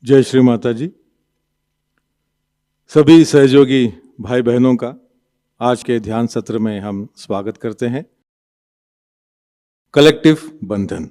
जय श्री माताजी। सभी सहयोगी भाई बहनों का आज के ध्यान सत्र में हम स्वागत करते हैं। कलेक्टिव बंधन।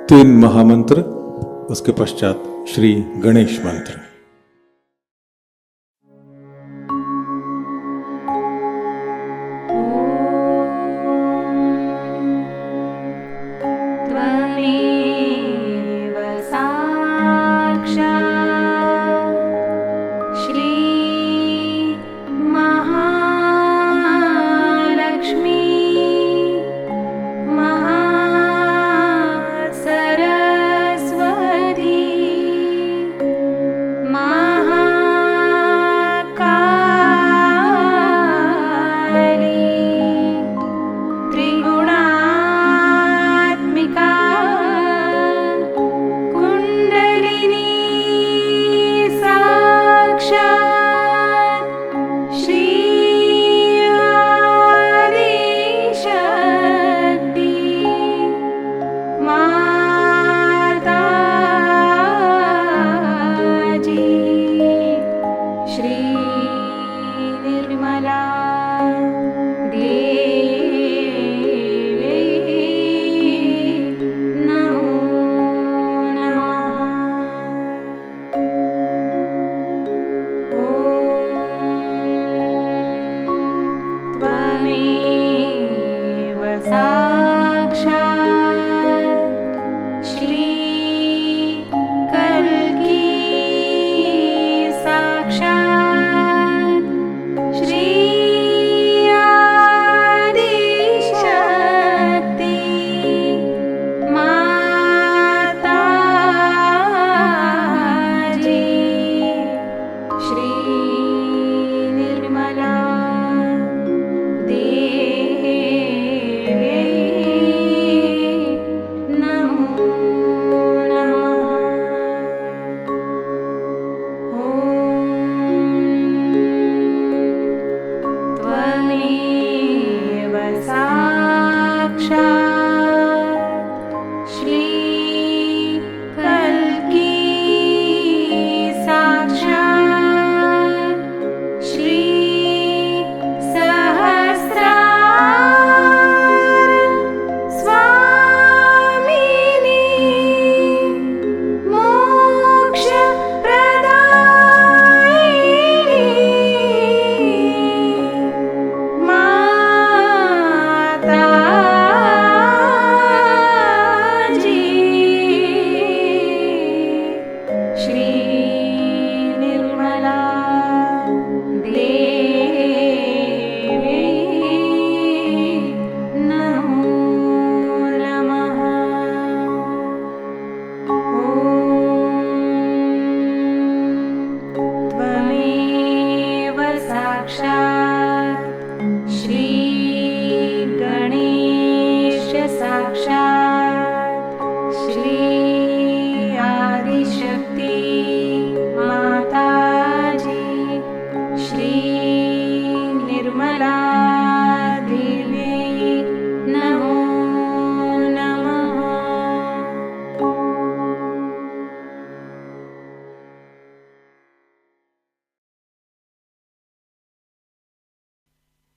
तीन महामंत्र, उसके पश्चात श्री गणेश मंत्र।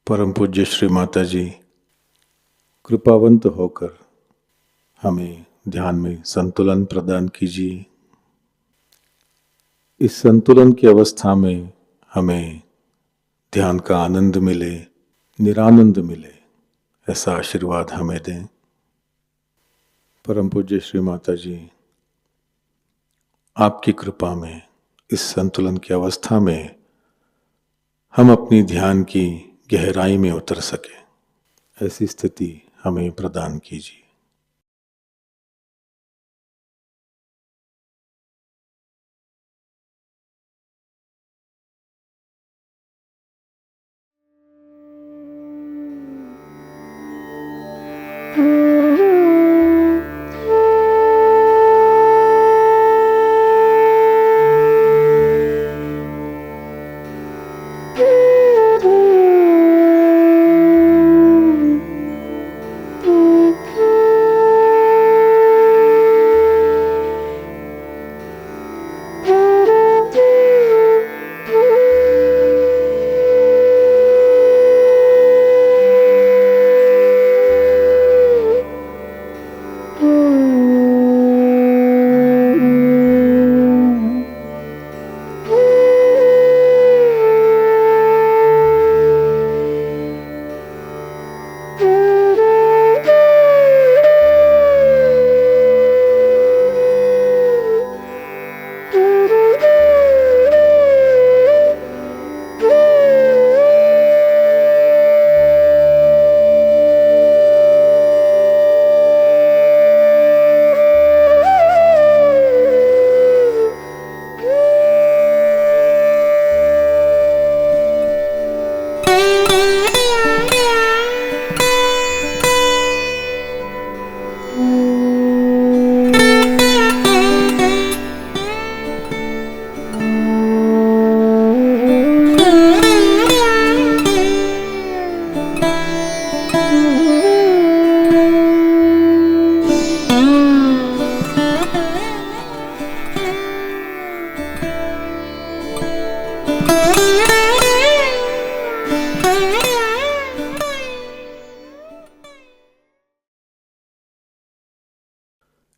परम पूज्य श्री माताजी कृपावंत होकर हमें ध्यान में संतुलन प्रदान कीजिए। इस संतुलन की अवस्था में हमें ध्यान का आनंद मिले, निरानंद मिले, ऐसा आशीर्वाद हमें दें। परम पूज्य श्री माता जी, आपकी कृपा में इस संतुलन की अवस्था में हम अपनी ध्यान की गहराई में उतर सके, ऐसी स्थिति हमें प्रदान कीजिए।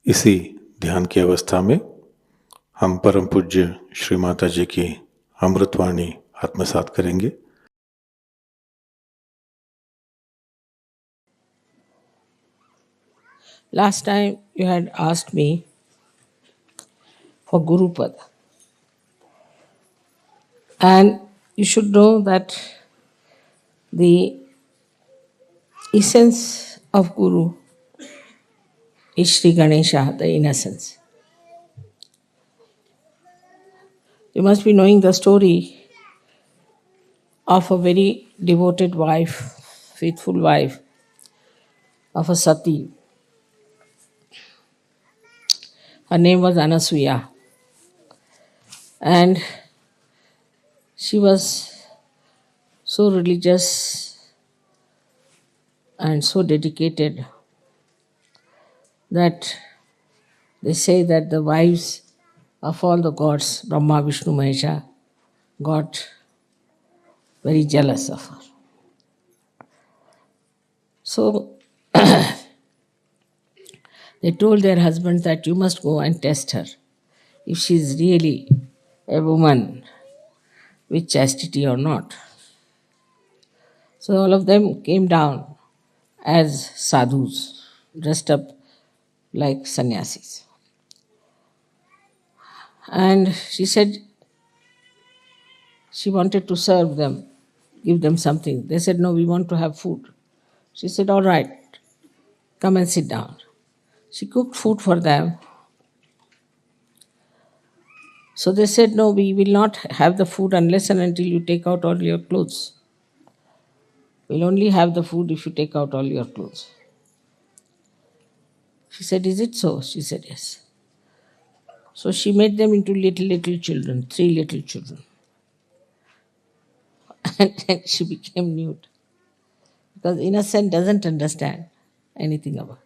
इसी ध्यान की अवस्था में हम परम पूज्य श्री माता जी की अमृतवाणी आत्मसात करेंगे। Last time you had asked me for Guru Pad. And you should know that the essence of Guru is Shri Ganesha, the innocence. You must be knowing the story of a very devoted wife, faithful wife of a sati. Her name was Anasuya. And she was so religious and so dedicated that they say that the wives of all the gods, Brahma, Vishnu, Mahesha, got very jealous of her. So they told their husbands that you must go and test her if she is really a woman with chastity or not. So all of them came down as sadhus, dressed up like sannyasis. And she said she wanted to serve them, give them something. They said, no, we want to have food. She said, all right, come and sit down. She cooked food for them. So they said, no, we will not have the food unless and until you take out all your clothes. We'll only have the food if you take out all your clothes. She said, is it so? She said, yes. So she made them into little children, 3 little children. And then she became nude. Because innocent doesn't understand anything about it.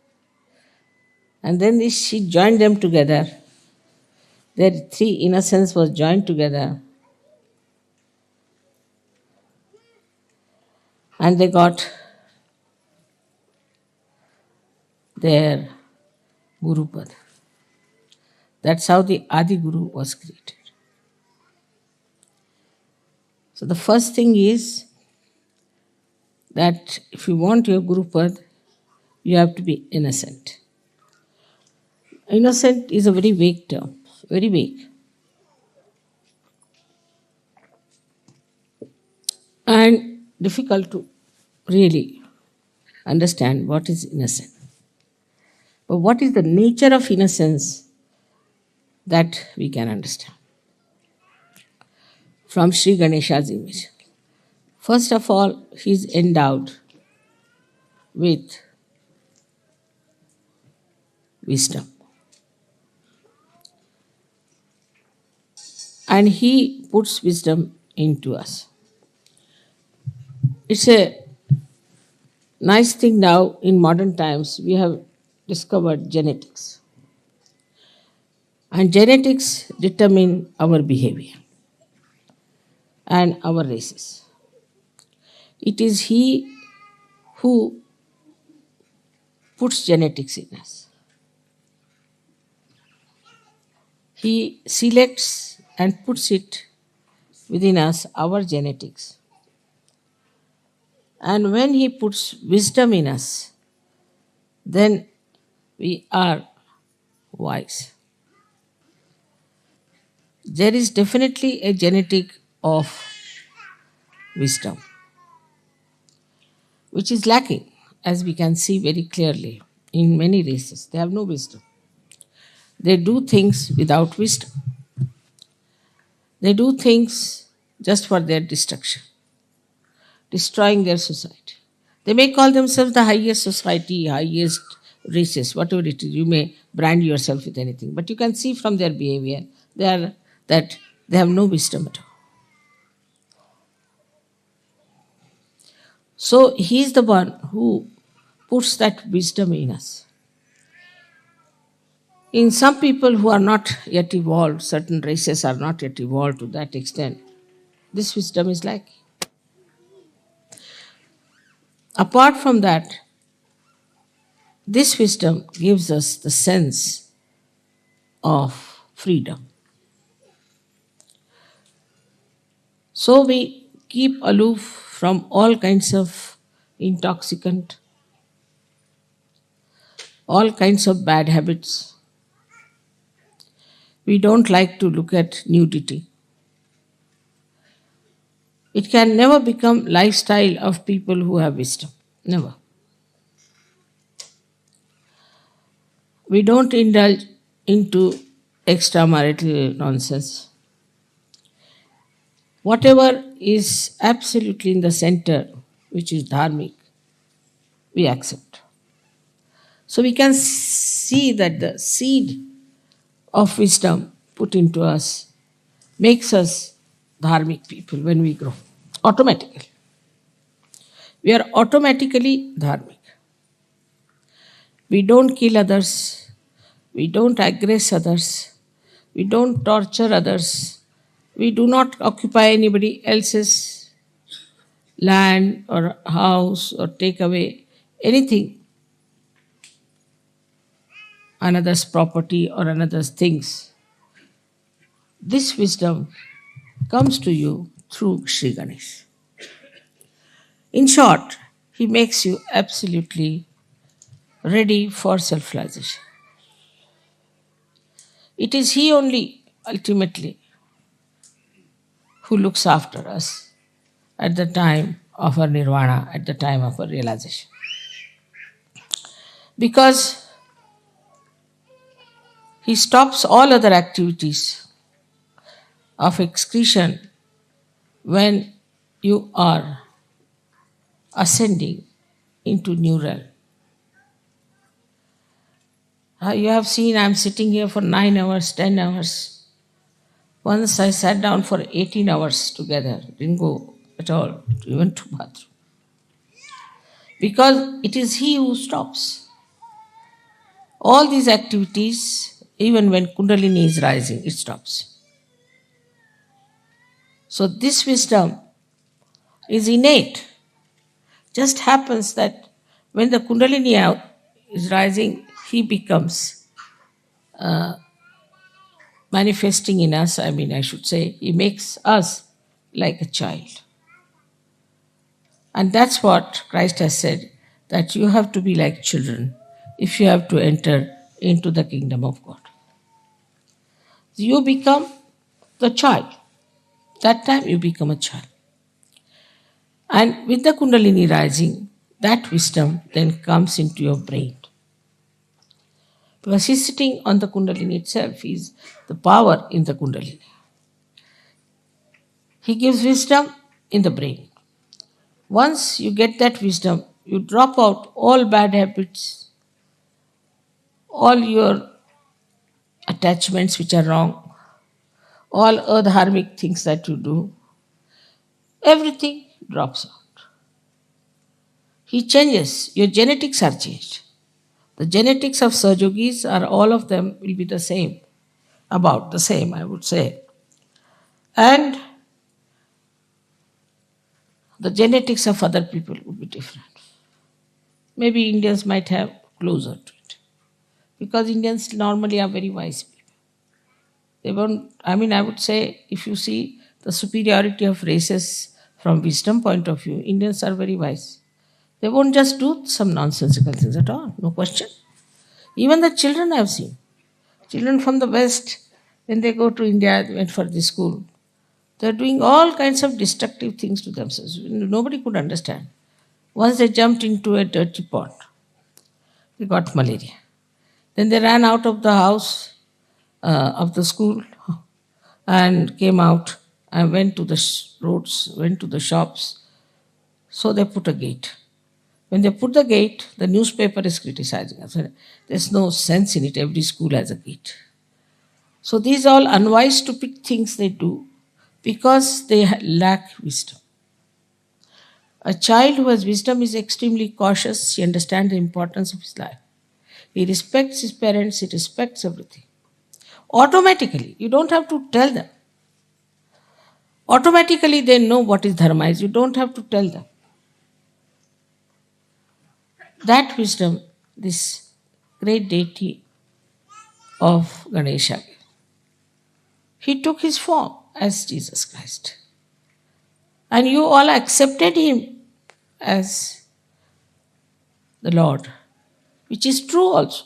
And then she joined them together. Their 3 innocence was joined together. And they got their Gurupad. That's how the Adi Guru was created. So the first thing is that if you want your Gurupad, you have to be innocent. Innocent is a very vague term, very vague. And difficult to really understand what is innocent. But what is the nature of innocence that we can understand from Shri Ganesha's image? First of all, he is endowed with wisdom. And he puts wisdom into us. It's a nice thing now in modern times we have discovered genetics. And genetics determine our behavior and our races. It is he who puts genetics in us. He selects and puts it within us, our genetics. And when he puts wisdom in us, then we are wise. There is definitely a genetic of wisdom, which is lacking, as we can see very clearly in many races. They have no wisdom. They do things without wisdom. They do things just for their destruction, destroying their society. They may call themselves the highest society, highest races, whatever it is. You may brand yourself with anything, but you can see from their behavior that they have no wisdom at all. So he is the one who puts that wisdom in us. In some people who are not yet evolved, certain races are not yet evolved to that extent, this wisdom is lacking. Apart from that, this wisdom gives us the sense of freedom. So we keep aloof from all kinds of intoxicant, all kinds of bad habits. We don't like to look at nudity. It can never become lifestyle of people who have wisdom. Never. We don't indulge into extramarital nonsense. Whatever is absolutely in the center, which is dharmic, we accept. So we can see that the seed of wisdom put into us makes us dharmic people when we grow. Automatically. We are automatically dharmic. We don't kill others. We don't aggress others. We don't torture others. We do not occupy anybody else's land or house or take away anything, another's property or another's things. This wisdom comes to you through Shri Ganesh. In short, he makes you absolutely ready for self-realization. It is he only, ultimately, who looks after us at the time of our nirvana, at the time of our realization. Because he stops all other activities of excretion when you are ascending into new realm. You have seen I'm sitting here for 9 hours, 10 hours. Once I sat down for 18 hours together, didn't go at all, even to bathroom. Because it is he who stops. All these activities, even when Kundalini is rising, it stops. So this wisdom is innate. Just happens that when the Kundalini is rising, he becomes manifesting in us, I should say, he makes us like a child. And that's what Christ has said, that you have to be like children if you have to enter into the kingdom of God. You become the child. That time you become a child. And with the Kundalini rising, that wisdom then comes into your brain. Because he's sitting on the Kundalini itself, is the power in the Kundalini. He gives wisdom in the brain. Once you get that wisdom, you drop out all bad habits, all your attachments which are wrong, all adharmic things that you do, everything drops out. He changes, your genetics are changed. The genetics of Sahajogis are all of them will be the same, about the same, I would say. And the genetics of other people would be different. Maybe Indians might have closer to it. Because Indians normally are very wise people. They won't, I would say, if you see the superiority of races from wisdom point of view, Indians are very wise. They won't just do some nonsensical things at all, no question. Even the children I have seen. Children from the West, when they go to India, they went for this school, they're doing all kinds of destructive things to themselves. Nobody could understand. Once they jumped into a dirty pond, they got malaria. Then they ran out of the house, of the school, and came out and went to the roads, went to the shops. So they put a gate. When they put the gate, the newspaper is criticizing us. There's no sense in it. Every school has a gate. So these are all unwise, stupid things they do because they lack wisdom. A child who has wisdom is extremely cautious. He understands the importance of his life. He respects his parents. He respects everything. Automatically, you don't have to tell them. Automatically, they know what is dharma is. You don't have to tell them. That wisdom, this great deity of Ganesha, he took his form as Jesus Christ. And you all accepted him as the Lord, which is true also.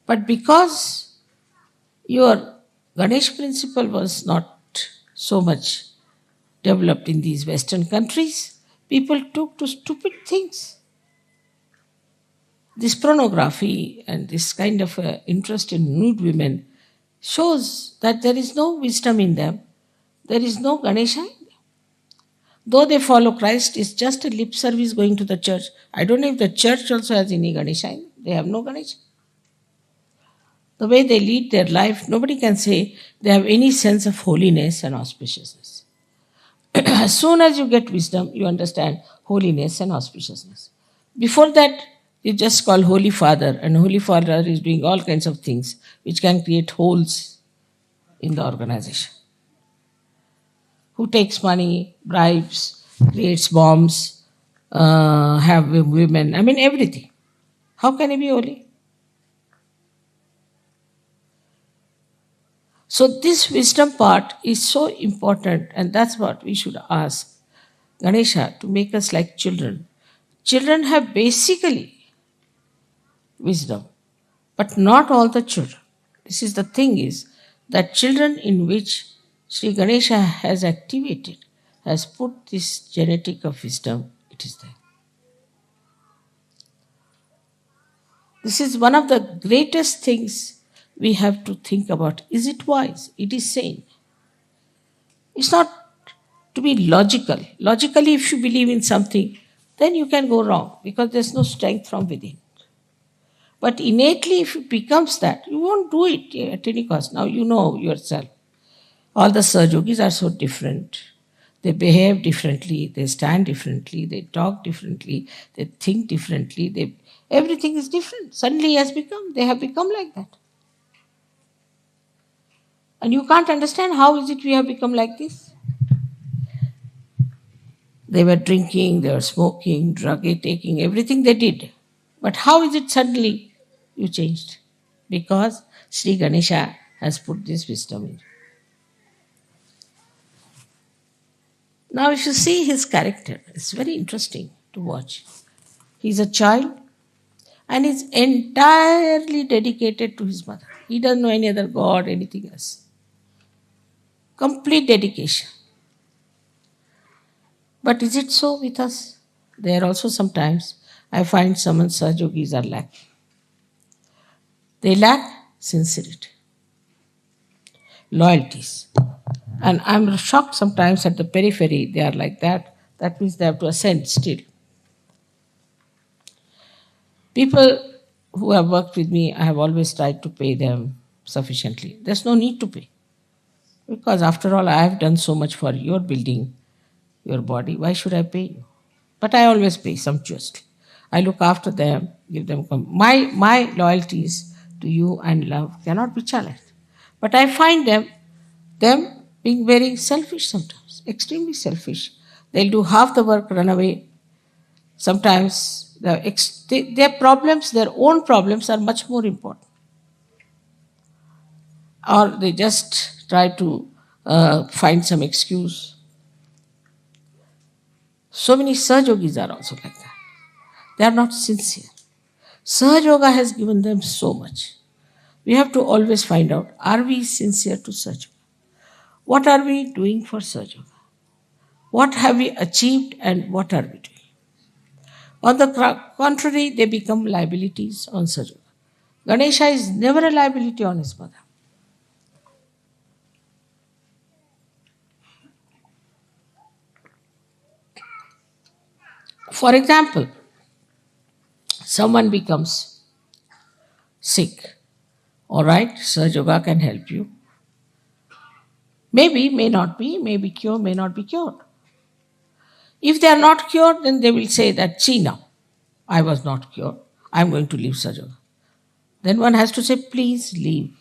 But because your Ganesh principle was not so much developed in these Western countries, people took to stupid things. This pornography and this kind of interest in nude women shows that there is no wisdom in them. There is no Ganesha in them. Though they follow Christ, it's just a lip service going to the church. I don't know if the church also has any Ganesha in them. They have no Ganesha. The way they lead their life, nobody can say they have any sense of holiness and auspiciousness. As soon as you get wisdom, you understand holiness and auspiciousness. Before that, you just call Holy Father, and Holy Father is doing all kinds of things which can create holes in the organization. Who takes money, bribes, creates bombs, have women, everything. How can he be holy? So this wisdom part is so important, and that's what we should ask Ganesha to make us like children. Children have basically wisdom, but not all the children. This is the thing is that children in which Shri Ganesha has activated, has put this genetic of wisdom, it is there. This is one of the greatest things we have to think about. Is it wise? It is sane. It's not to be logical. Logically, if you believe in something, then you can go wrong because there's no strength from within. But innately, if it becomes that, you won't do it at any cost. Now you know yourself. All the Sahajogis are so different. They behave differently, they stand differently, they talk differently, they think differently, everything is different. Suddenly they have become like that. And you can't understand how is it we have become like this. They were drinking, they were smoking, drug taking, everything they did. But how is it suddenly you changed? because Shri Ganesha has put this wisdom in. Now, if you see his character, it's very interesting to watch. He's a child and is entirely dedicated to his mother. He doesn't know any other god, anything else. Complete dedication. But is it so with us? There also sometimes I find some Sahajogis are lacking. They lack sincerity, loyalties. And I'm shocked sometimes at the periphery, they are like that. That means they have to ascend still. People who have worked with me, I have always tried to pay them sufficiently. There's no need to pay. Because after all, I have done so much for your building, your body. Why should I pay you? But I always pay sumptuously. I look after them, give them my loyalties to you and love cannot be challenged. But I find them being very selfish sometimes, extremely selfish. They'll do half the work, run away. Sometimes their problems, their own problems, are much more important. Or they just try to find some excuse. So many Sahajogis are also like that. They are not sincere. Sahajayoga has given them so much. We have to always find out, are we sincere to Sahajayoga? What are we doing for Sahajayoga? What have we achieved and what are we doing? On the contrary, they become liabilities on Sahajayoga. Ganesha is never a liability on his mother. For example, someone becomes sick. All right, Sahajayoga can help you. Maybe, may not be, may be cured, may not be cured. If they are not cured, then they will say that, see now, I was not cured. I am going to leave Sahajayoga. Then one has to say, please leave.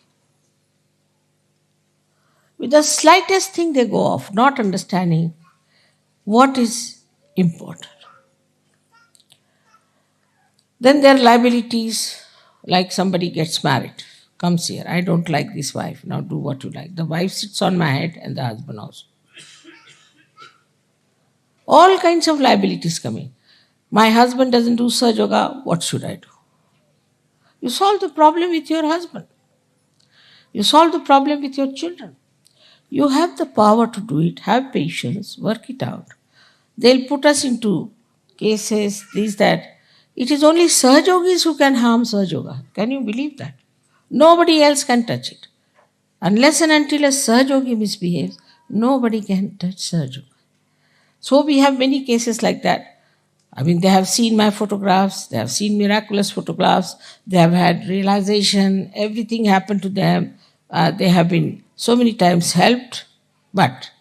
With the slightest thing they go off, not understanding what is important. Then there are liabilities, like somebody gets married, comes here, I don't like this wife, now do what you like. The wife sits on my head and the husband also. All kinds of liabilities coming. My husband doesn't do Sahajayoga, what should I do? You solve the problem with your husband. You solve the problem with your children. You have the power to do it. Have patience, work it out. They'll put us into cases, these, that. It is only Sahajogis who can harm Sahajayoga. Can you believe that? Nobody else can touch it. Unless and until a Sahajogi misbehaves, nobody can touch Sahajayoga. So we have many cases like that. I mean, they have seen my photographs, they have seen miraculous photographs, they have had realization, everything happened to them. They have been so many times helped, but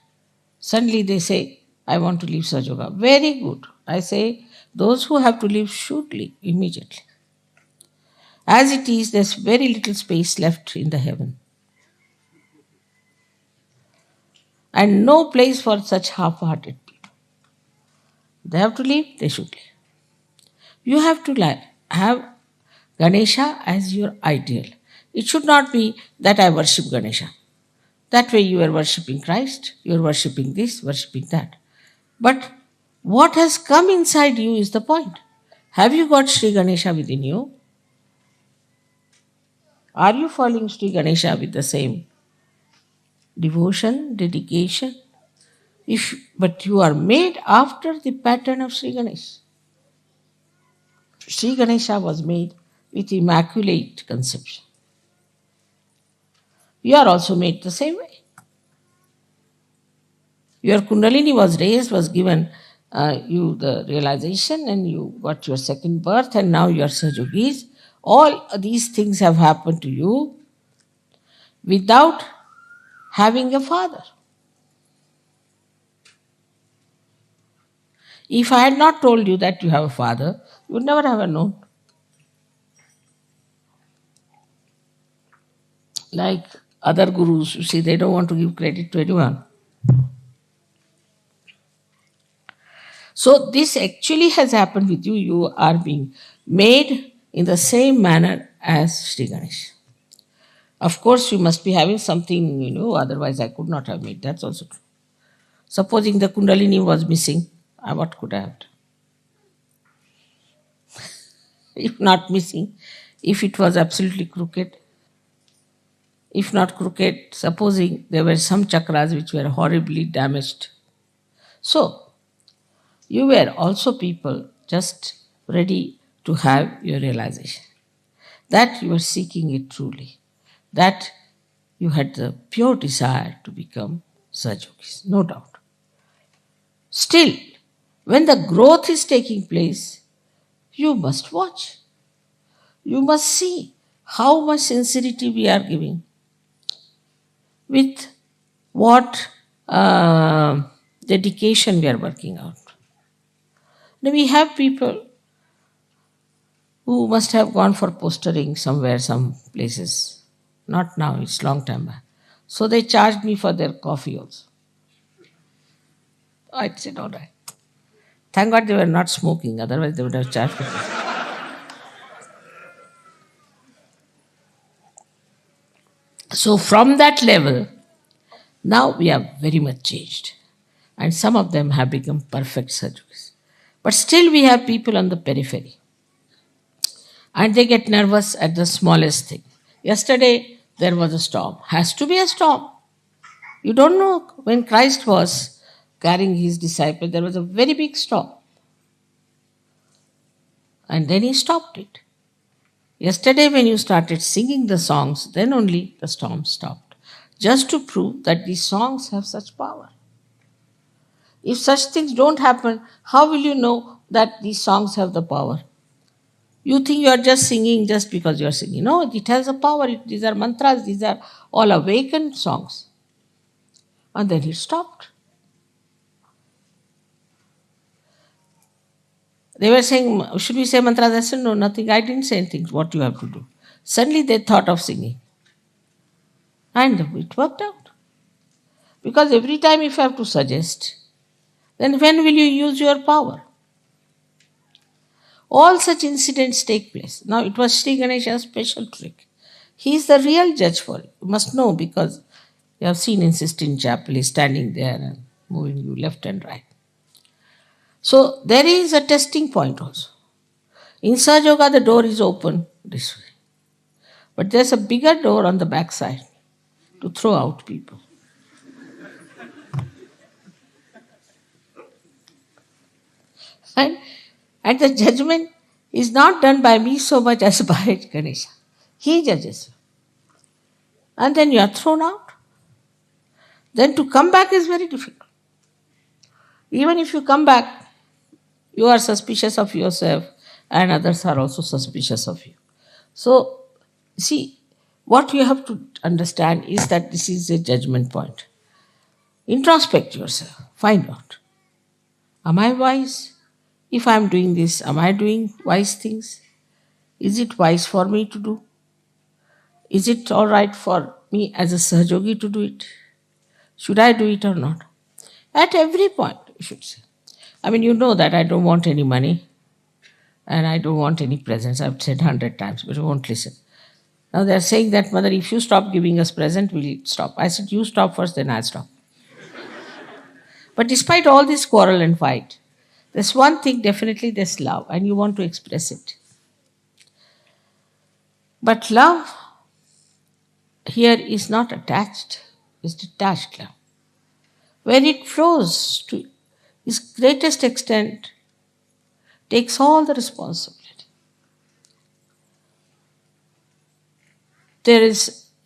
suddenly they say, I want to leave Sahajayoga. Very good. I say, those who have to leave should leave immediately. As it is, there's very little space left in the heaven. And no place for such half-hearted people. They have to leave, they should leave. You have to have Ganesha as your ideal. It should not be that I worship Ganesha. That way you are worshipping Christ, you are worshipping this, worshipping that. But what has come inside you is the point. Have you got Shri Ganesha within you? Are you following Shri Ganesha with the same devotion, dedication? But you are made after the pattern of Shri Ganesha. Shri Ganesha was made with immaculate conception. You are also made the same way. Your Kundalini was raised, was given you the realization, and you got your second birth, and now you are Sahajogis. All these things have happened to you without having a father. If I had not told you that you have a father, you would never have known. Like other gurus, you see, they don't want to give credit to anyone. So this actually has happened with you. You are being made in the same manner as Shri Ganesha. Of course, you must be having something, otherwise I could not have made. That's also true. Supposing the Kundalini was missing, what could I have done? If not missing, if it was absolutely crooked, if not crooked, supposing there were some chakras which were horribly damaged. So, you were also people just ready to have your realization that you were seeking it truly, that you had the pure desire to become Sahajogis, no doubt. Still, when the growth is taking place, you must watch. You must see how much sincerity we are giving, with what dedication we are working out. Now we have people who must have gone for postering somewhere, some places. Not now, it's long time back. So they charged me for their coffee also. I said, all right. Thank God they were not smoking, otherwise they would have charged me. So from that level, now we are very much changed. And some of them have become perfect surgeons. But still we have people on the periphery. And they get nervous at the smallest thing. Yesterday there was a storm. Has to be a storm. You don't know, when Christ was carrying his disciples, there was a very big storm. And then he stopped it. Yesterday, when you started singing the songs, then only the storm stopped. Just to prove that these songs have such power. If such things don't happen, how will you know that these songs have the power? You think you are just singing just because you are singing. No, it has a power. These are mantras, these are all awakened songs. And then he stopped. They were saying, should we say mantras? I said, no, nothing. I didn't say anything. What you have to do. Suddenly they thought of singing. And it worked out. Because every time if you have to suggest, then when will you use your power? All such incidents take place. Now it was Shri Ganesha's special trick. He is the real judge for it. You must know, because you have seen in Sistine Chapel, he's standing there and moving you left and right. So there is a testing point also. In Sahajayoga, the door is open this way. But there's a bigger door on the back side to throw out people. And the judgment is not done by me so much as by Ganesha. He judges you. And then you are thrown out. Then to come back is very difficult. Even if you come back, you are suspicious of yourself and others are also suspicious of you. So, see, what you have to understand is that this is a judgment point. Introspect yourself. Find out. Am I wise? If I am doing this, am I doing wise things? Is it wise for me to do? Is it all right for me as a Sahajogi to do it? Should I do it or not? At every point, you should say. I mean, you know that I don't want any money and I don't want any presents. I've said 100 times, but you won't listen. Now they're saying that, Mother, if you stop giving us present, we'll stop. I said, you stop first, then I'll stop. But despite all this quarrel and fight, there's one thing, definitely there's love, and you want to express it. But love here is not attached, it's detached love. When it flows to its greatest extent, takes all the responsibility. There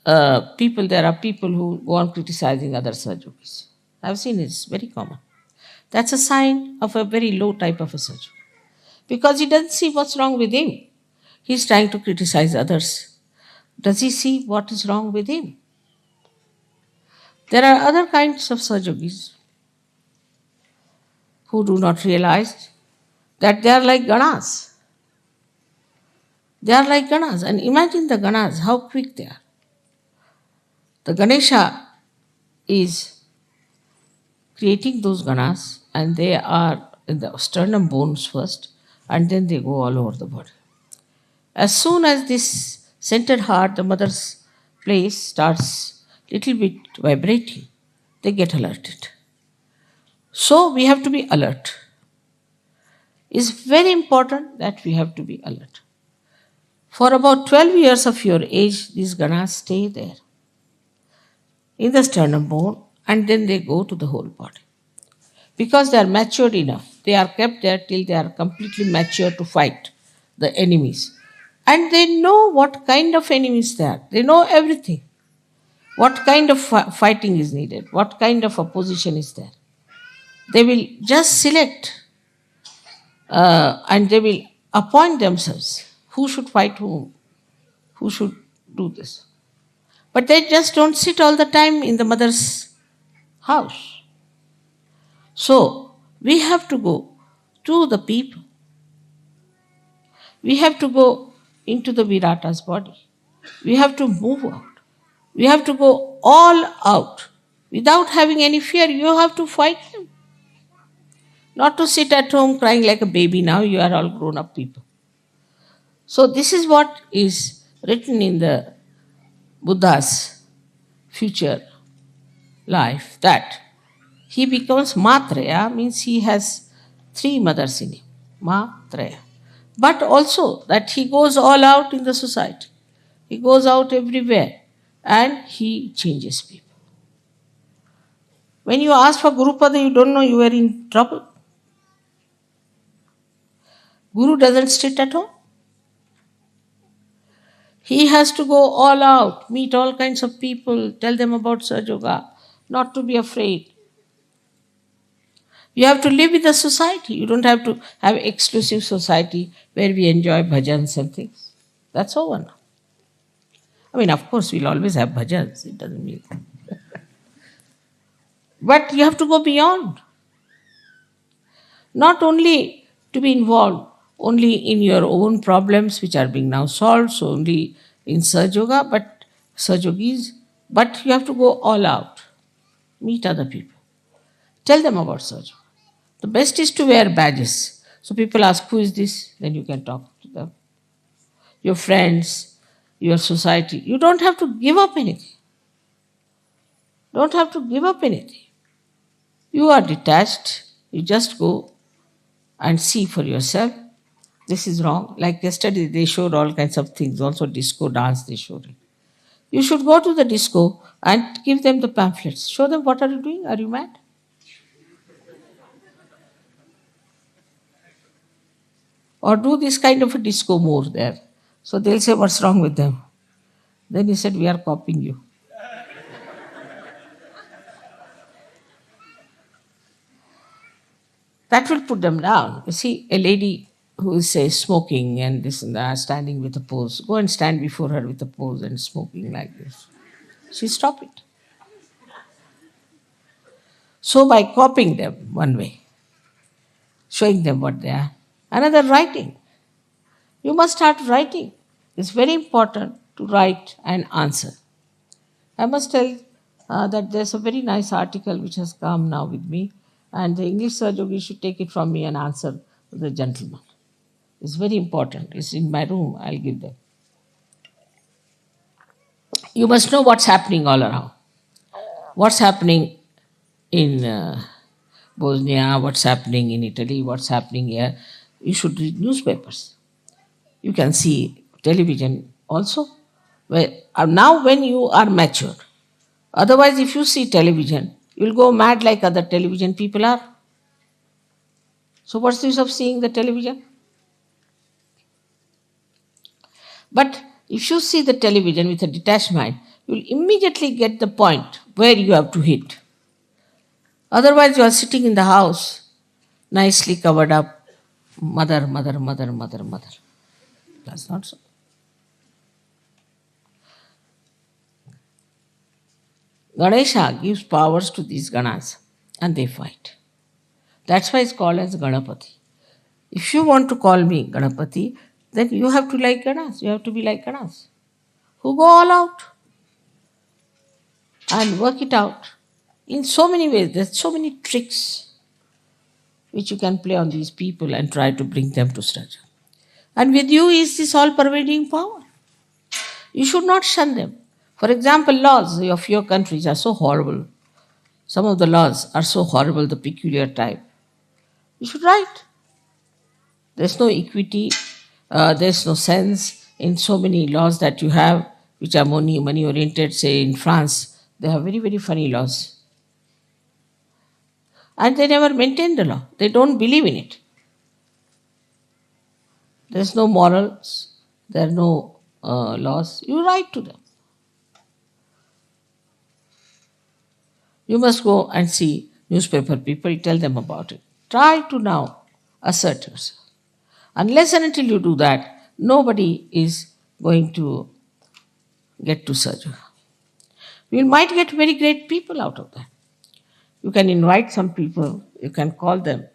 are people who go on criticizing other Sahajogis. I've seen it's very common. That's a sign of a very low type of a Sahajogi. Because he doesn't see what's wrong with him. He's trying to criticize others. Does he see what is wrong with him? There are other kinds of Sahajogis who do not realize that they are like Ganas. They are like Ganas. And imagine the Ganas, how quick they are. The Ganesha is creating those Ganas, and they are in the sternum bones first, and then they go all over the body. As soon as this centered heart, the mother's place starts little bit vibrating, they get alerted. So we have to be alert. It's very important that we have to be alert. For about 12 years of your age, these ganas stay there in the sternum bone and then they go to the whole body. Because they are matured enough, they are kept there till they are completely mature to fight the enemies. And they know what kind of enemies they are. They know everything. What kind of fighting is needed, what kind of opposition is there. They will just select and they will appoint themselves who should fight whom, who should do this. But they just don't sit all the time in the mother's house. So we have to go to the people. We have to go into the Virata's body. We have to move out. We have to go all out. Without having any fear, you have to fight him. Not to sit at home crying like a baby now, you are all grown up people. So this is what is written in the Buddha's future life, that he becomes Matraya, means he has 3 mothers in him, Matraya. But also that he goes all out in the society. He goes out everywhere and he changes people. When you ask for Gurupada, you don't know you are in trouble. Guru doesn't sit at home. He has to go all out, meet all kinds of people, tell them about Sahajayoga, not to be afraid. You have to live with the society. You don't have to have exclusive society where we enjoy bhajans and things. That's over now. I mean, of course, we'll always have bhajans. It doesn't mean. But you have to go beyond. Not only to be involved only in your own problems which are being now solved, so only in Sahajayoga, but Sahajogis, but you have to go all out. Meet other people. Tell them about Sahajayoga. The best is to wear badges. So people ask, who is this? Then you can talk to them. Your friends, your society. You don't have to give up anything. Don't have to give up anything. You are detached. You just go and see for yourself. This is wrong. Like yesterday, they showed all kinds of things. Also disco dance, they showed it. You should go to the disco and give them the pamphlets. Show them, what are you doing? Are you mad? Or do this kind of a disco more there. So they'll say, what's wrong with them? Then he said, we are copying you. That will put them down. You see, a lady who is, say, smoking and this and that, standing with a pose, go and stand before her with a pose and smoking like this. She stop it. So by copying them one way, showing them what they are. Another, writing. You must start writing. It's very important to write and answer. I must tell that there's a very nice article which has come now with me, and the English Sahajayogi should take it from me and answer to the gentleman. It's very important. It's in my room. I'll give them. You must know what's happening all around. What's happening in Bosnia, what's happening in Italy, what's happening here. You should read newspapers. You can see television also. Now when you are matured. Otherwise, if you see television, you'll go mad like other television people are. So what's the use of seeing the television? But if you see the television with a detached mind, you'll immediately get the point where you have to hit. Otherwise, you are sitting in the house, nicely covered up, mother, mother, mother, mother, mother. That's not so. Ganesha gives powers to these Ganas and they fight. That's why it's called as Ganapati. If you want to call me Ganapati, then you have to like Ganas. You have to be like Ganas, who go all out and work it out in so many ways. There's so many tricks which you can play on these people and try to bring them to structure. And with you is this all-pervading power. You should not shun them. For example, laws of your countries are so horrible. Some of the laws are so horrible, the peculiar type. You should write. There's no equity, there's no sense in so many laws that you have, which are money oriented. Say in France, they have very, very funny laws. And they never maintain the law, they don't believe in it. There's no morals, there are no laws. You write to them. You must go and see newspaper people, tell them about it. Try to now assert yourself. Unless and until you do that, nobody is going to get to Sahajayoga. You might get very great people out of that. You can invite some people, you can call them.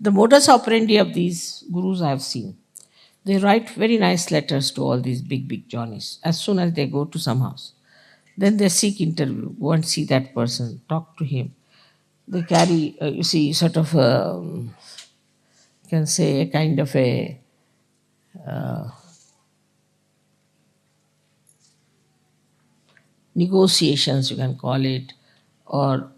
The modus operandi of these gurus I have seen, they write very nice letters to all these big, big Johnnies as soon as they go to some house. Then they seek interview, go and see that person, talk to him. They carry, you see, sort of, you can say, a kind of a negotiations, you can call it, or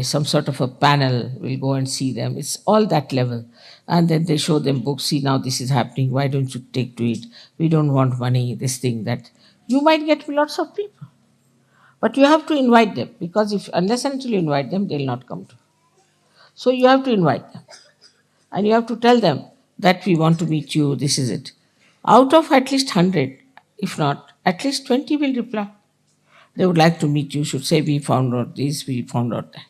some sort of a panel will go and see them. It's all that level. And then they show them books. See, now this is happening. Why don't you take to it? We don't want money, this thing, that. You might get lots of people. But you have to invite them, because if unless and until you invite them, they'll not come to you. So you have to invite them. And you have to tell them that we want to meet you, this is it. Out of at least 100, if not, at least 20 will reply. They would like to meet you, should say, we found out this, we found out that.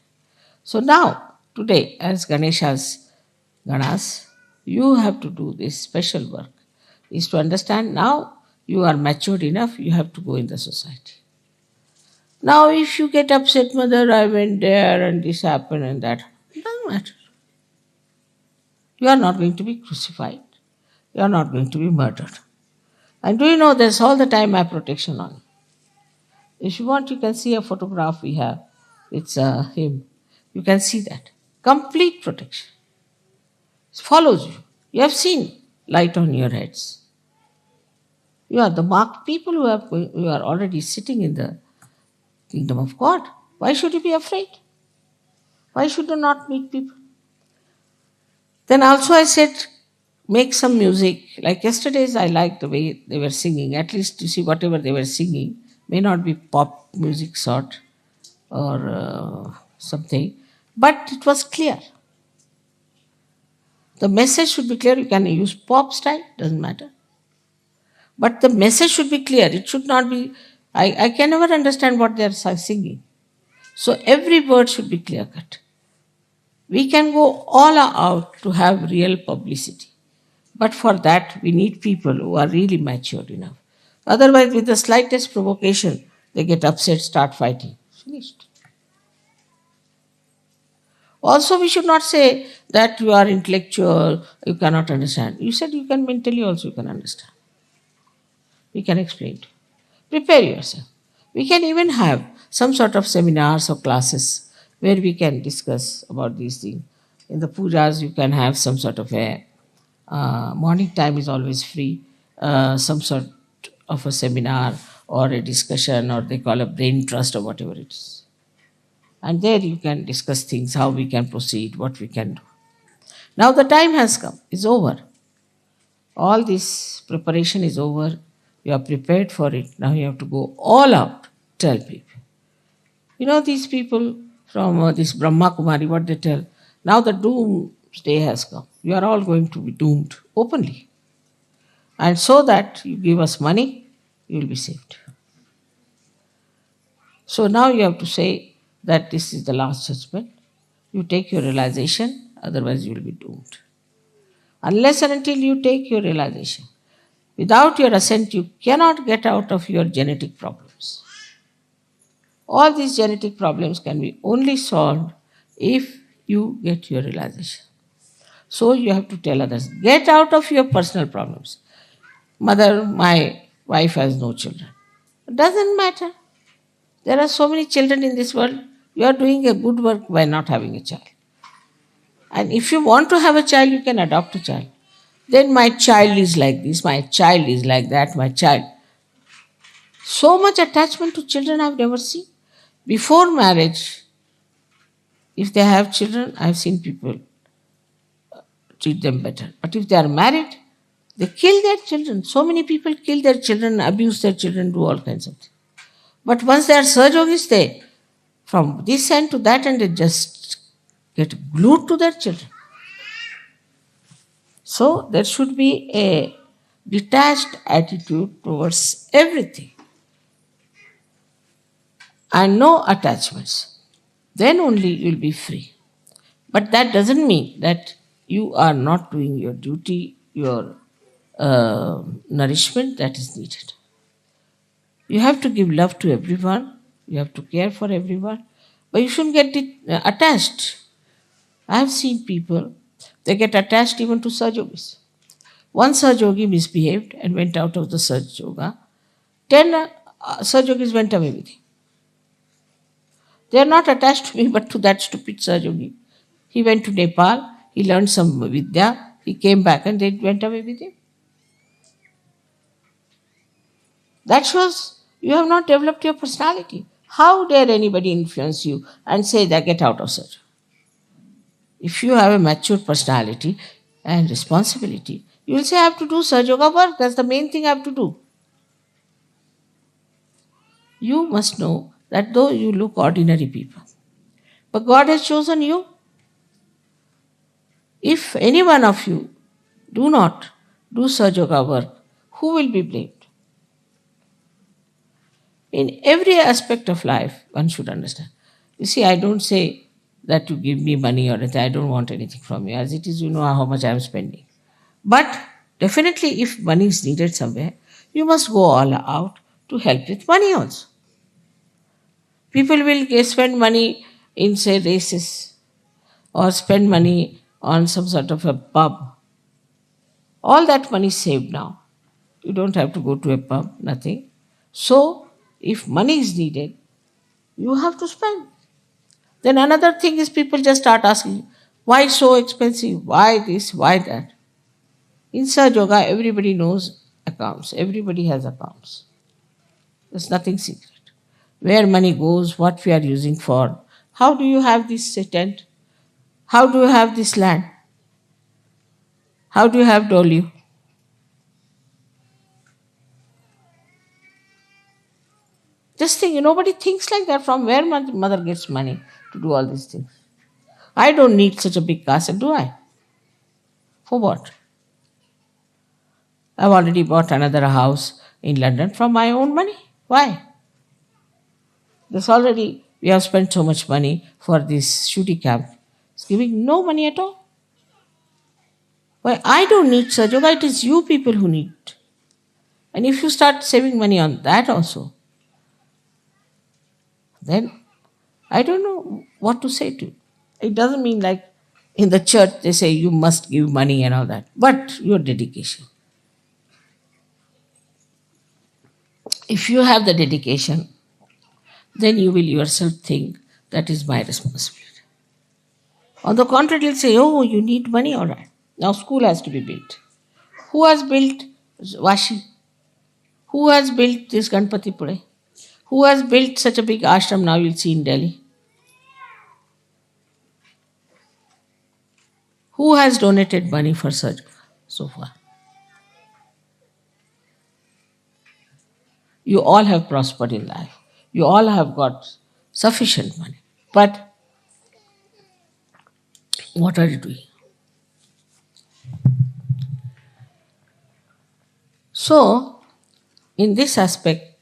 So now, today, as Ganesha's Ganas, you have to do this special work, is to understand now you are matured enough, you have to go in the society. Now, if you get upset, mother, I went there and this happened and that, it doesn't matter. You are not going to be crucified. You are not going to be murdered. And do you know there's all the time my protection on you. If you want, you can see a photograph we have. It's him. You can see that. Complete protection. It follows you. You have seen light on your heads. You are the marked people who are already sitting in the kingdom of God. Why should you be afraid? Why should you not meet people? Then also I said, make some music. Like yesterday's, I liked the way they were singing. At least you see, whatever they were singing may not be pop music sort or something, but it was clear. The message should be clear. You can use pop style, doesn't matter. But the message should be clear. It should not be, I can never understand what they are singing. So every word should be clear cut. We can go all out to have real publicity. But for that, we need people who are really matured enough. Otherwise, with the slightest provocation, they get upset, start fighting. Finished. Also, we should not say that you are intellectual, you cannot understand. You said you can mentally also you can understand. We can explain to you. Prepare yourself. We can even have some sort of seminars or classes where we can discuss about these things. In the pujas, you can have some sort of a morning time is always free, some sort of a seminar or a discussion, or they call a brain trust or whatever it is. And there you can discuss things, how we can proceed, what we can do. Now the time has come, it's over. All this preparation is over. You are prepared for it. Now you have to go all out, tell people. You know these people from this Brahma Kumari, what they tell? Now the doomsday has come. You are all going to be doomed openly. And so that you give us money, you will be saved. So now you have to say that this is the last judgment. You take your realization, otherwise you will be doomed. Unless and until you take your realization, without your assent, you cannot get out of your genetic problems. All these genetic problems can be only solved if you get your realization. So you have to tell others, get out of your personal problems. Mother, my wife has no children. It doesn't matter. There are so many children in this world. You are doing a good work by not having a child. And if you want to have a child, you can adopt a child. Then my child is like this, my child is like that, my child. So much attachment to children I've never seen. Before marriage, if they have children, I've seen people treat them better. But if they are married, they kill their children. So many people kill their children, abuse their children, do all kinds of things. But once they are Sahajogis, they from this end to that end, they just get glued to their children. So there should be a detached attitude towards everything and no attachments. Then only you will be free. But that doesn't mean that you are not doing your duty, your nourishment that is needed. You have to give love to everyone, you have to care for everyone, but you shouldn't get attached. I have seen people, they get attached even to Sahajogis. One Sahajogi misbehaved and went out of the Sahajoga. 10 Sahajogis went away with him. They are not attached to me but to that stupid Sahajogi. He went to Nepal, he learned some Vidya, he came back and they went away with him. That shows you have not developed your personality. How dare anybody influence you and say that get out of Sahajoga? If you have a mature personality and responsibility, you will say I have to do Sahajoga work, that's the main thing I have to do. You must know that though you look ordinary people, but God has chosen you. If any one of you do not do Sahajoga work, who will be blamed? In every aspect of life, one should understand. You see, I don't say that you give me money or anything. I don't want anything from you. As it is, you know how much I am spending. But definitely, if money is needed somewhere, you must go all out to help with money also. People will spend money in, say, races or spend money on some sort of a pub. All that money is saved now. You don't have to go to a pub, nothing. So, if money is needed, you have to spend. Then another thing is people just start asking, why so expensive? Why this? Why that? In Sahaja, everybody knows accounts. Everybody has accounts. There's nothing secret. Where money goes, what we are using for. How do you have this tent? How do you have this land? How do you have Dolio? Just think, nobody thinks like that. From where mother gets money to do all these things? I don't need such a big castle, do I? For what? I've already bought another house in London from my own money. Why? There's already, we have spent so much money for this shooting camp. It's giving no money at all. Why? I don't need Sahajoga, it is you people who need. And if you start saving money on that also, then I don't know what to say to you. It doesn't mean like in the church they say you must give money and all that, but your dedication. If you have the dedication, then you will yourself think that is my responsibility. On the contrary, you'll say, oh, you need money, all right. Now school has to be built. Who has built Vashi? Who has built this Ganpati Pune? Who has built such a big ashram now you'll see in Delhi? Who has donated money for such so far? You all have prospered in life. You all have got sufficient money. But what are you doing? So, in this aspect,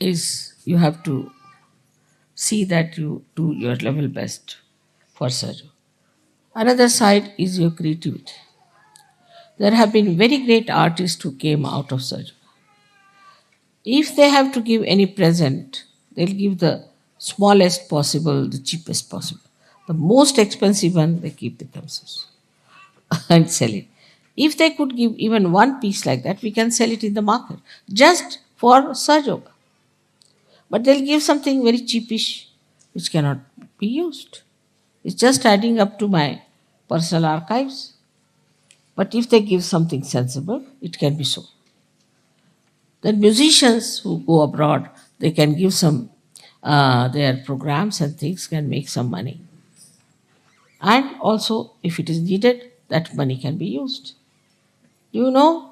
is you have to see that you do your level best for Sahaja. Another side is your creativity. There have been very great artists who came out of Sahaja. If they have to give any present, they'll give the smallest possible, the cheapest possible. The most expensive one, they keep with themselves and sell it. If they could give even one piece like that, we can sell it in the market just for Sahajoga. But they'll give something very cheapish which cannot be used. It's just adding up to my personal archives. But if they give something sensible, it can be so. Then musicians who go abroad, they can give some, their programs and things can make some money. And also, if it is needed, that money can be used. You know,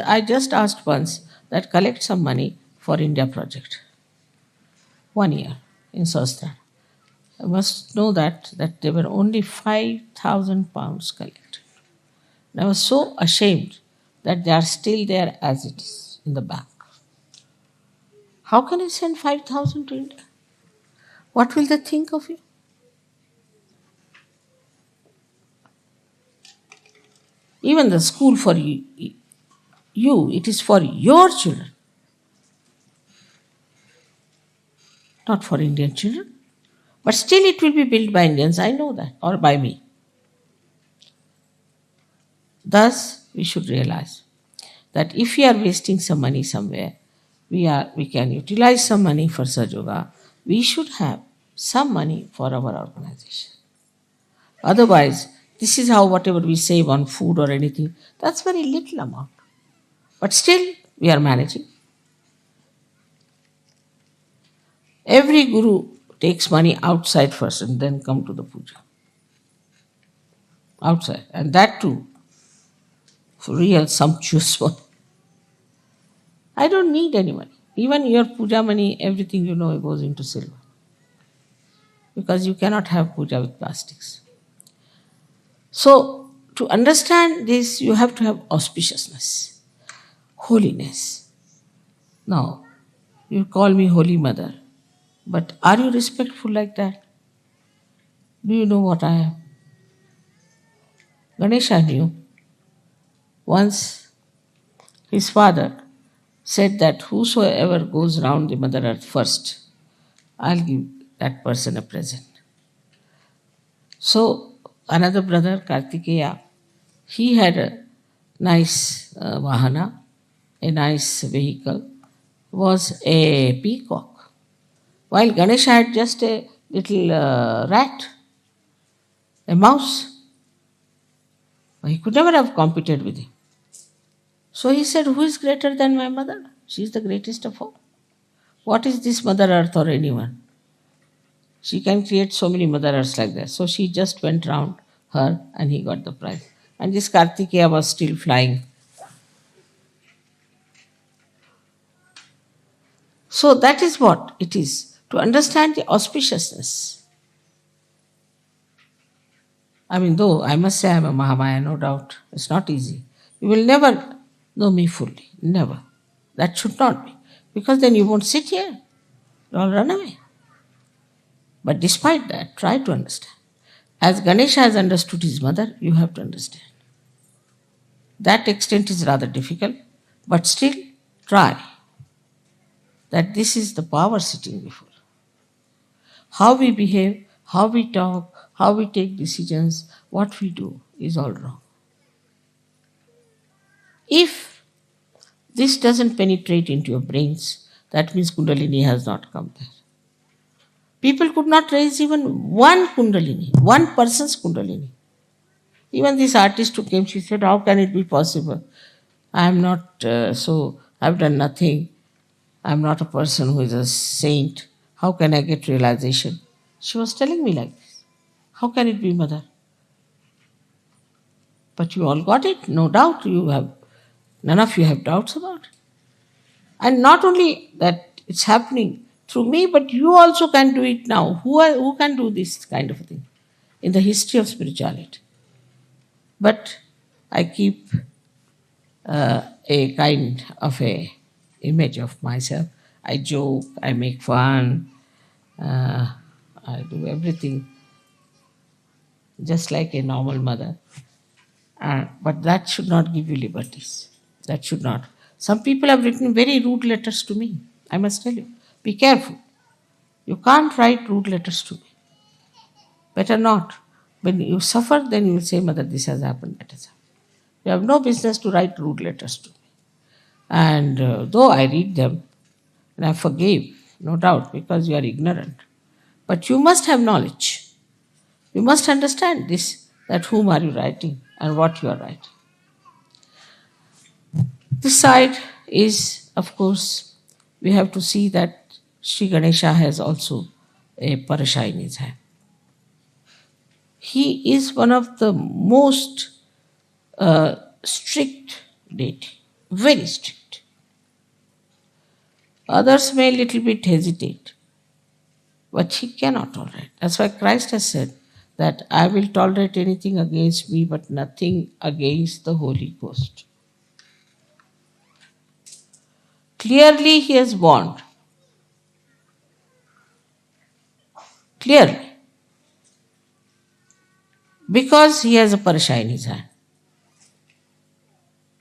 I just asked once that collect some money for India project, 1 year in Sastra. I must know that there were only 5,000 pounds collected. And I was so ashamed that they are still there as it is in the bank. How can you send 5,000 to India? What will they think of you? Even the school for you, it is for your children, not for Indian children. But still, it will be built by Indians, I know that, or by me. Thus, we should realize that if we are wasting some money somewhere, we can utilize some money for Sahajayoga. We should have some money for our organization. Otherwise, this is how whatever we save on food or anything, that's very little amount. But still, we are managing. Every guru takes money outside first and then come to the puja. Outside. And that too, for real sumptuous one. I don't need any money. Even your puja money, everything you know goes into silver. Because you cannot have puja with plastics. So, to understand this, you have to have auspiciousness, holiness. Now, you call me Holy Mother, but are you respectful like that? Do you know what I am? Ganesha knew. Once his father said that whosoever goes round the Mother Earth first, I'll give that person a present. So another brother, Kartikeya, he had a nice vahana, a nice vehicle, was a peacock, while Ganesha had just a little rat, a mouse. He could never have competed with him. So he said, who is greater than my mother? She is the greatest of all. What is this Mother Earth or anyone? She can create so many Mother Earths like that. So she just went round her and he got the prize. And this Kartikeya was still flying. So that is what it is, to understand the auspiciousness. I mean, though I must say I am a Mahamaya, no doubt. It's not easy. You will never know me fully. Never. That should not be. Because then you won't sit here. You'll all run away. But despite that, try to understand. As Ganesha has understood his mother, you have to understand. That extent is rather difficult, but still try. That this is the power sitting before. How we behave, how we talk, how we take decisions, what we do is all wrong. If this doesn't penetrate into your brains, that means Kundalini has not come there. People could not raise even one Kundalini, one person's Kundalini. Even this artist who came, she said, how can it be possible? I am not I've done nothing. I'm not a person who is a saint. How can I get realization? She was telling me like this. How can it be, Mother? But you all got it, no doubt. None of you have doubts about it. And not only that it's happening through me, but you also can do it now. Who can do this kind of a thing in the history of spirituality? But I keep a kind of a image of myself. I joke, I make fun, I do everything just like a normal mother. But that should not give you liberties. That should not. Some people have written very rude letters to me. I must tell you. Be careful. You can't write rude letters to me. Better not. When you suffer, then you will say, Mother, this has happened, that has happened. You have no business to write rude letters to me. And though I read them, and I forgive, no doubt, because you are ignorant. But you must have knowledge. You must understand this, that whom are you writing and what you are writing. This side is of course, we have to see that Shri Ganesha has also a parasha in his hand. He is one of the most strict deity, very strict. Others may little bit hesitate, but he cannot tolerate. That's why Christ has said that I will tolerate anything against me, but nothing against the Holy Ghost. Clearly, he has warned. Clearly. Because he has a parasha in his hand.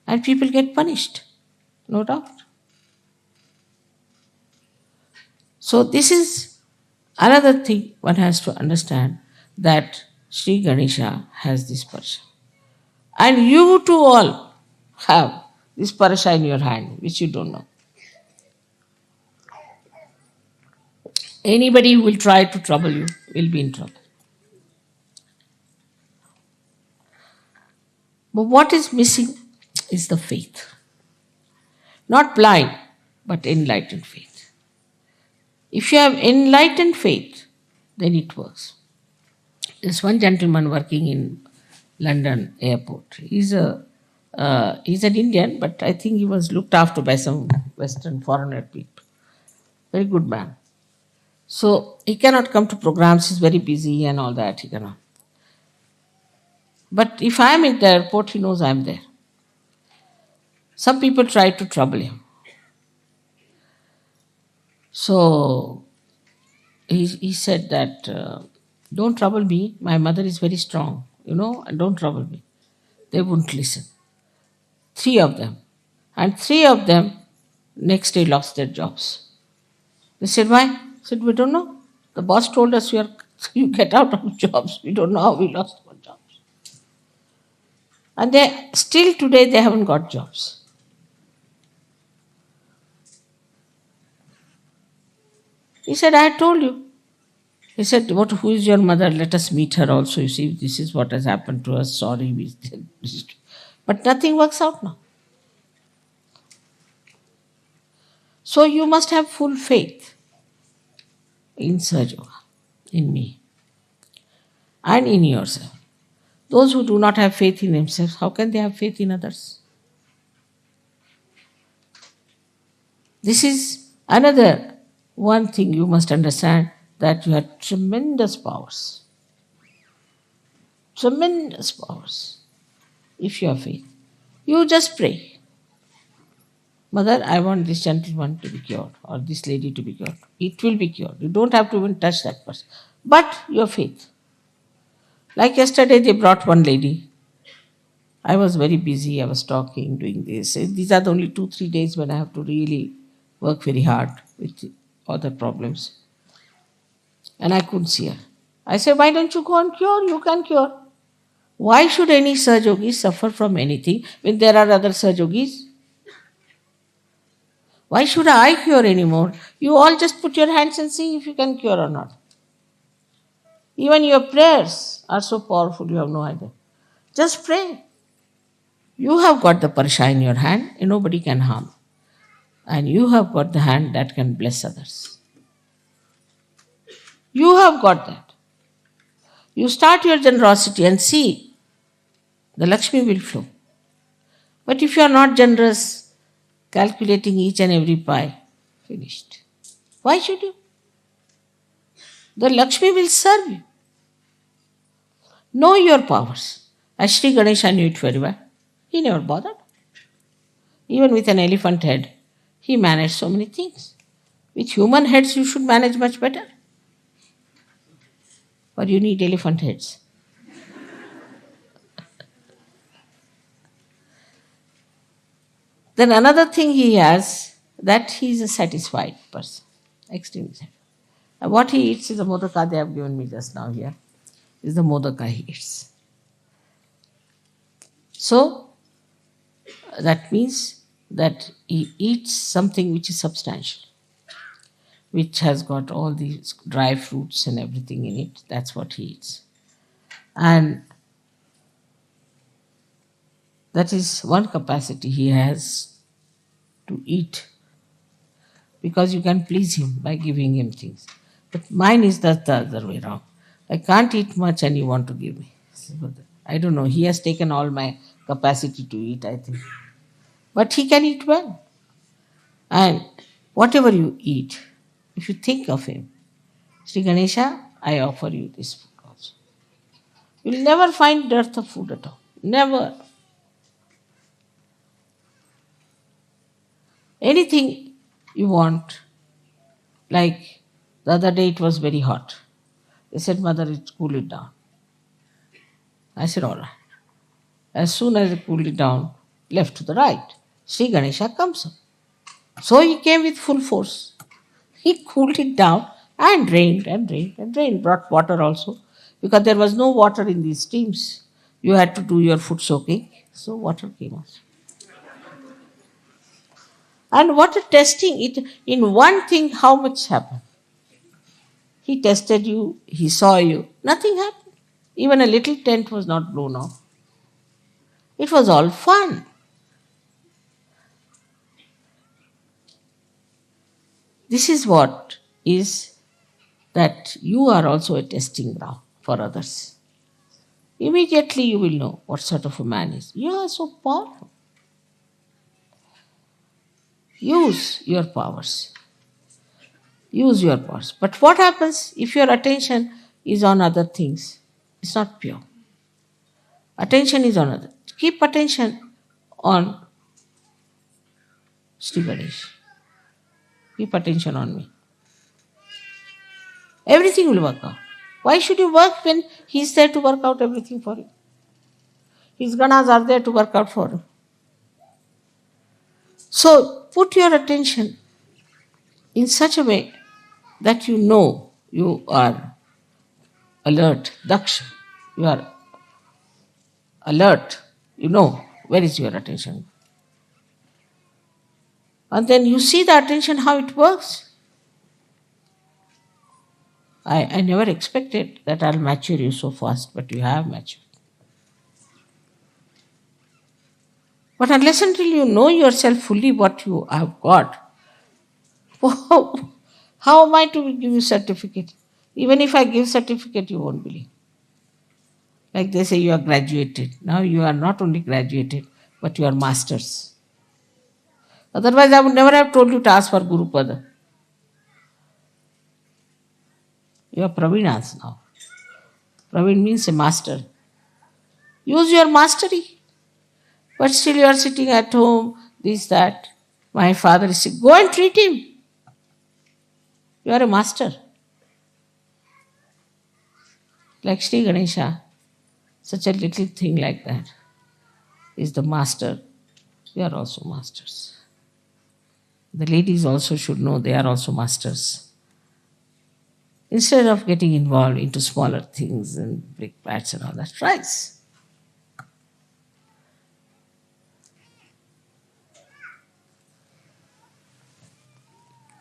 And people get punished, no doubt. So, this is another thing one has to understand, that Sri Ganesha has this parasha. And you too all have this parasha in your hand, which you don't know. Anybody who will try to trouble you will be in trouble. But what is missing is the faith. Not blind, but enlightened faith. If you have enlightened faith, then it works. There's one gentleman working in London airport. He's an Indian, but I think he was looked after by some Western foreigner people. Very good man. So he cannot come to programs. He's very busy and all that. He cannot. But if I am in the airport, he knows I am there. Some people try to trouble him. So he said that, don't trouble me. My mother is very strong, and don't trouble me. They wouldn't listen. 3 of them. And 3 of them next day lost their jobs. They said, why? I said, we don't know. The boss told us you get out of jobs. We don't know how we lost our jobs. And still today they haven't got jobs. He said, I told you. He said, who is your mother? Let us meet her also. You see, this is what has happened to us. Sorry. But nothing works out now. So you must have full faith in Sahajayoga, in me, and in yourself. Those who do not have faith in themselves, how can they have faith in others? This is another one thing you must understand, that you have tremendous powers. Tremendous powers. If you have faith, you just pray. Mother, I want this gentleman to be cured, or this lady to be cured. It will be cured. You don't have to even touch that person. But your faith. Like yesterday, they brought one lady. I was very busy. I was talking, doing this. These are the only 2-3 days when I have to really work very hard with other problems. And I couldn't see her. I said, why don't you go and cure? You can cure. Why should any Sahajayogi suffer from anything when there are other Sahajogis? Why should I cure anymore? You all just put your hands and see if you can cure or not. Even your prayers are so powerful, you have no idea. Just pray. You have got the parasha in your hand and nobody can harm. And you have got the hand that can bless others. You have got that. You start your generosity and see, the Lakshmi will flow. But if you are not generous, calculating each and every pie, finished. Why should you? The Lakshmi will serve you. Know your powers. As Shri Ganesha knew it very well. He never bothered. Even with an elephant head, he managed so many things. With human heads, you should manage much better. But you need elephant heads. Then another thing he has, that he is a satisfied person. Extremely satisfied. And what he eats is the modaka they have given me just now here. Is the modaka he eats. So, that means that he eats something which is substantial, which has got all these dry fruits and everything in it. That's what he eats. And that is one capacity he has to eat because you can please him by giving him things. But mine is the other way around. I can't eat much and you want to give me. I don't know. He has taken all my capacity to eat, I think. But he can eat well. And whatever you eat, if you think of him, Shri Ganesha, I offer you this food also. You'll never find dearth of food at all. Never. Anything you want, like the other day it was very hot. They said, Mother, cool it down. I said, all right. As soon as I cooled it down, left to the right, Sri Ganesha comes up. So he came with full force. He cooled it down and rained and rained and rained. Brought water also, because there was no water in these streams. You had to do your foot soaking, so water came out. And water testing, it in one thing, how much happened? He tested you, he saw you, nothing happened. Even a little tent was not blown off. It was all fun. This is what is that you are also a testing ground for others. Immediately you will know what sort of a man is. You are so powerful. Use your powers. Use your powers. But what happens if your attention is on other things? It's not pure. Attention is on other. Keep attention on Sri Ganesh. Keep attention on me. Everything will work out. Why should you work when he's there to work out everything for you? His Ganas are there to work out for you. So put your attention in such a way that you know you are alert, daksha. You are alert. You know where is your attention. And then you see the attention, how it works. I never expected that I'll mature you so fast, but you have matured. But unless until you know yourself fully what you have got, how am I to give you certificate? Even if I give certificate, you won't believe. Like they say, you are graduated. Now you are not only graduated, but you are masters. Otherwise, I would never have told you to ask for Guru Pada. You are Pravinas now. Praveen means a master. Use your mastery. But still you are sitting at home, this, that. My father is sick. Go and treat him. You are a master. Like Shri Ganesha, such a little thing like that is the master. You are also masters. The ladies also should know they are also masters. Instead of getting involved into smaller things and brick bats and all that, rise.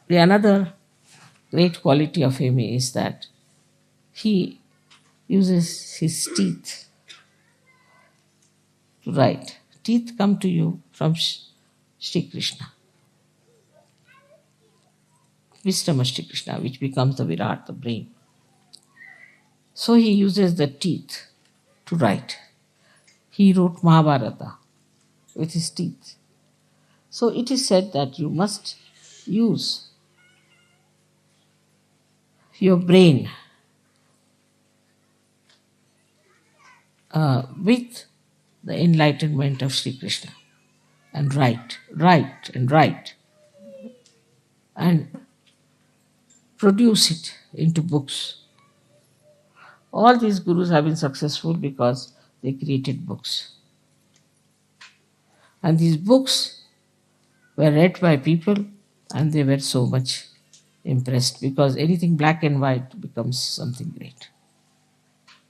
The another great quality of him is that he uses his teeth to write. Teeth come to you from Shri Krishna. Wisdom of Shri Krishna, which becomes the Virat, the brain. So he uses the teeth to write. He wrote Mahabharata with his teeth. So it is said that you must use your brain with the enlightenment of Sri Krishna and write and produce it into books. All these gurus have been successful because they created books. And these books were read by people and they were so much impressed because anything black and white becomes something great.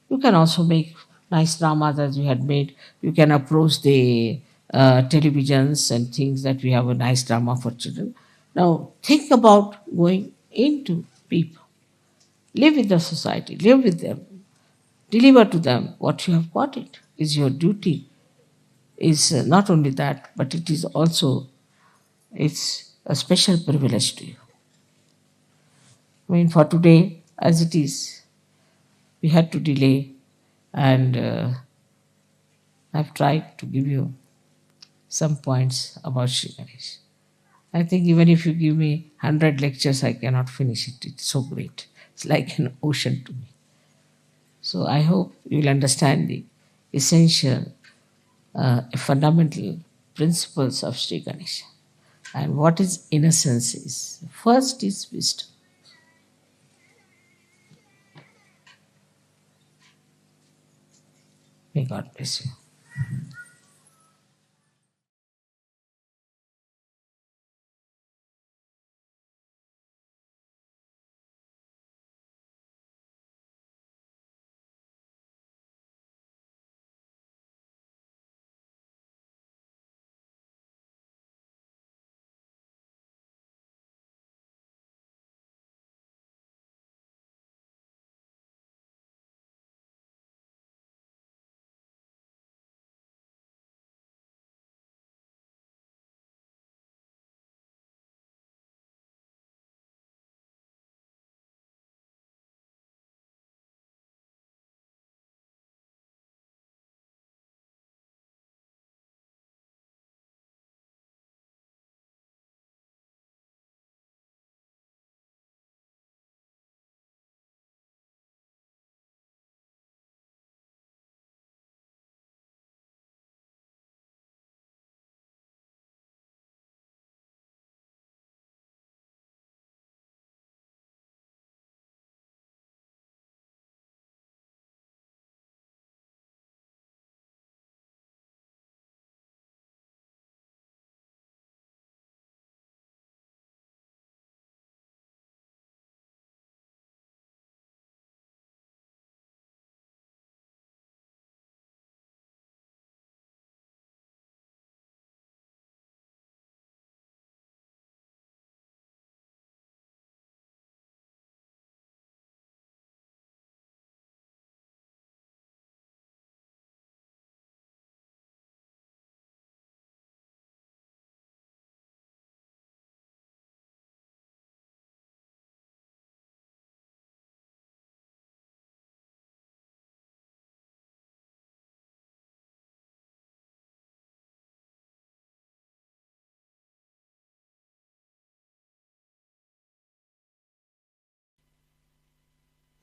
You can also make nice dramas as you had made. You can approach the televisions and things that we have a nice drama for children. Now think about going into people. Live with the society, live with them. Deliver to them what you have got. It is your duty. Is not only that, but it is also, it's a special privilege to you. I mean, for today, as it is, we had to delay, and I've tried to give you some points about Shri Ganesh. I think even if you give me 100 lectures, I cannot finish it. It's so great. It's like an ocean to me. So I hope you will understand the essential, fundamental principles of Sri Ganesha. And what is innocence is. First is wisdom. May God bless you.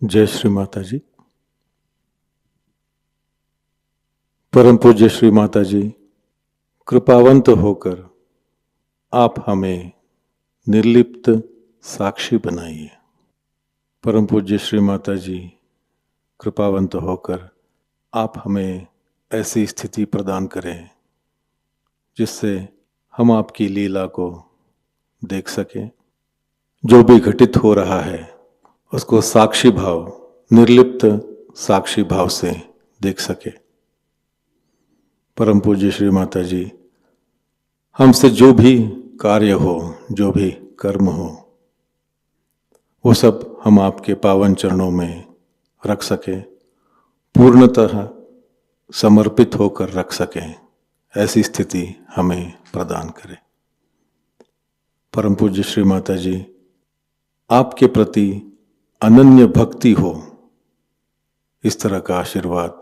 जय श्री माता जी। परम पूज्य श्री माता जी, कृपावंत होकर आप हमें निर्लिप्त साक्षी बनाइए। परम पूज्य श्री माता जी, कृपावंत होकर आप हमें ऐसी स्थिति प्रदान करें जिससे हम आपकी लीला को देख सकें। जो भी घटित हो रहा है उसको साक्षी भाव, निर्लिप्त साक्षी भाव से देख सके। परम पूज्य श्री माता जी, हमसे जो भी कार्य हो, जो भी कर्म हो, वो सब हम आपके पावन चरणों में रख सके, पूर्णतः समर्पित होकर रख सकें, ऐसी स्थिति हमें प्रदान करें। परम पूज्य श्री माता जी, आपके प्रति अनन्य भक्ति हो, इस तरह का आशीर्वाद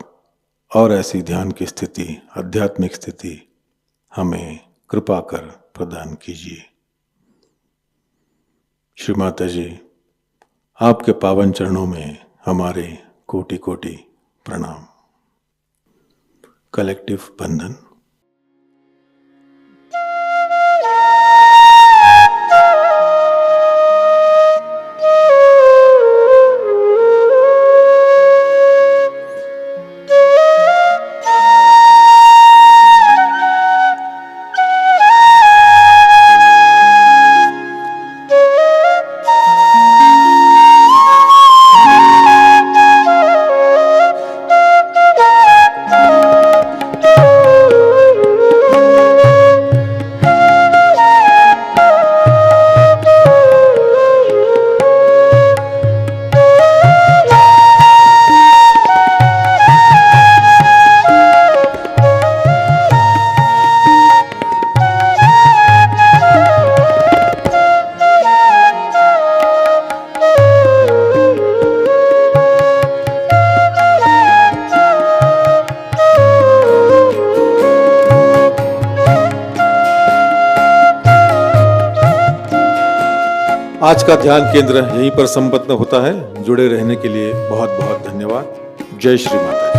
और ऐसी ध्यान की स्थिति, आध्यात्मिक स्थिति हमें कृपा कर प्रदान कीजिए। श्री माता जी, आपके पावन चरणों में हमारे कोटि कोटि प्रणाम। कलेक्टिव बंधन। आज का ध्यान केंद्र यहीं पर संपन्न होता है। जुड़े रहने के लिए बहुत बहुत धन्यवाद। जय श्री माता जी।